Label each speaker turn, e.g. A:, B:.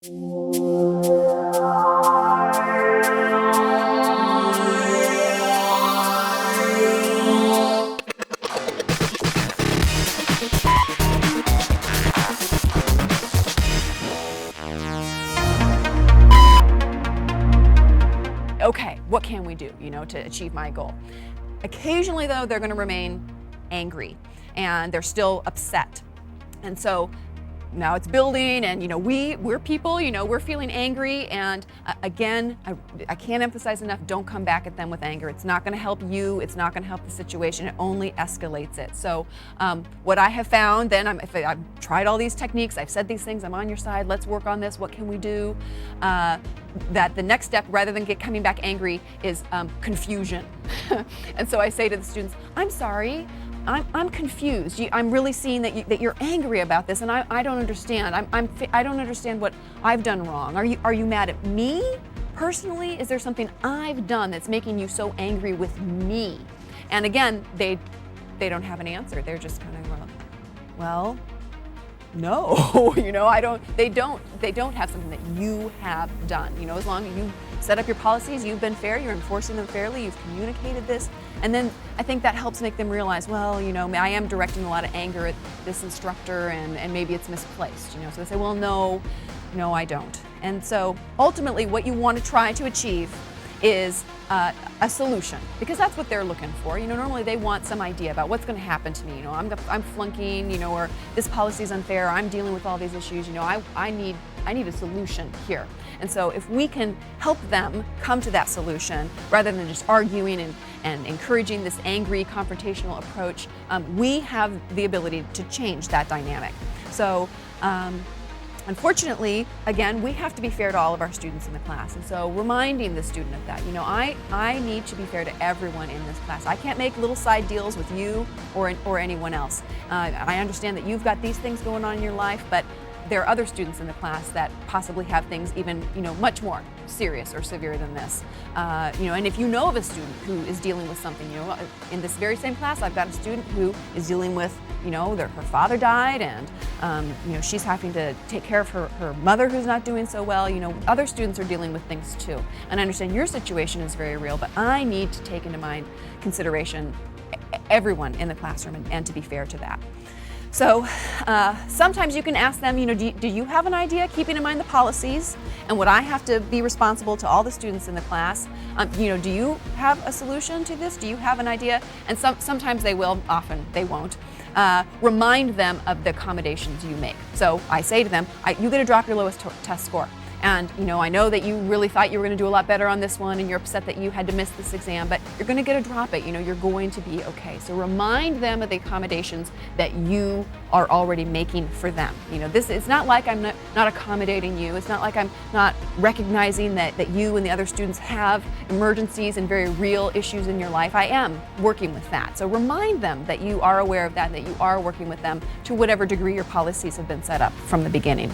A: Okay, what can we do, to achieve my goal? Occasionally, though, they're going to remain angry and they're still upset. And so now it's building, and we're people, we're feeling angry, and again, I can't emphasize enough, don't come back at them with anger. It's not going to help you, it's not going to help the situation, it only escalates it. So what I have found then, I've tried all these techniques, I've said these things, I'm on your side, let's work on this, what can we do? That the next step, rather than coming back angry, is confusion. And so I say to the students, I'm sorry, I'm confused. I'm really seeing that you're angry about this, and I don't understand. I don't understand what I've done wrong. Are you mad at me personally? Is there something I've done that's making you so angry with me? And again, they don't have an answer. They're just kind of well, no, they don't have something that you have done. As long as you set up your policies, you've been fair, you're enforcing them fairly, you've communicated this, and then I think that helps make them realize, well, I am directing a lot of anger at this instructor, and maybe it's misplaced, so they say, well, no, I don't. And so ultimately what you want to try to achieve is a solution, because that's what they're looking for. Normally they want some idea about what's going to happen to me. I'm flunking, or this policy is unfair, I'm dealing with all these issues, I need a solution here. And so if we can help them come to that solution, rather than just arguing and encouraging this angry, confrontational approach, we have the ability to change that dynamic. So unfortunately, again, we have to be fair to all of our students in the class. And so reminding the student of that, I need to be fair to everyone in this class. I can't make little side deals with you or anyone else. I understand that you've got these things going on in your life, but there are other students in the class that possibly have things even, much more serious or severe than this. And if you know of a student who is dealing with something, in this very same class, I've got a student who is dealing with, her father died, and she's having to take care of her mother who's not doing so well. Other students are dealing with things too. And I understand your situation is very real, but I need to take into consideration everyone in the classroom and to be fair to that. So sometimes you can ask them, do you have an idea, keeping in mind the policies and what I have to be responsible to all the students in the class? Do you have a solution to this? Do you have an idea? And sometimes they will, often they won't. Remind them of the accommodations you make. So I say to them, you get to drop your lowest test score. And I know that you really thought you were going to do a lot better on this one, and you're upset that you had to miss this exam, but you're going to get to drop it. You're going to be okay. So remind them of the accommodations that you are already making for them. It's not like I'm not accommodating you. It's not like I'm not recognizing that you and the other students have emergencies and very real issues in your life. I am working with that. So remind them that you are aware of that, and that you are working with them to whatever degree your policies have been set up from the beginning.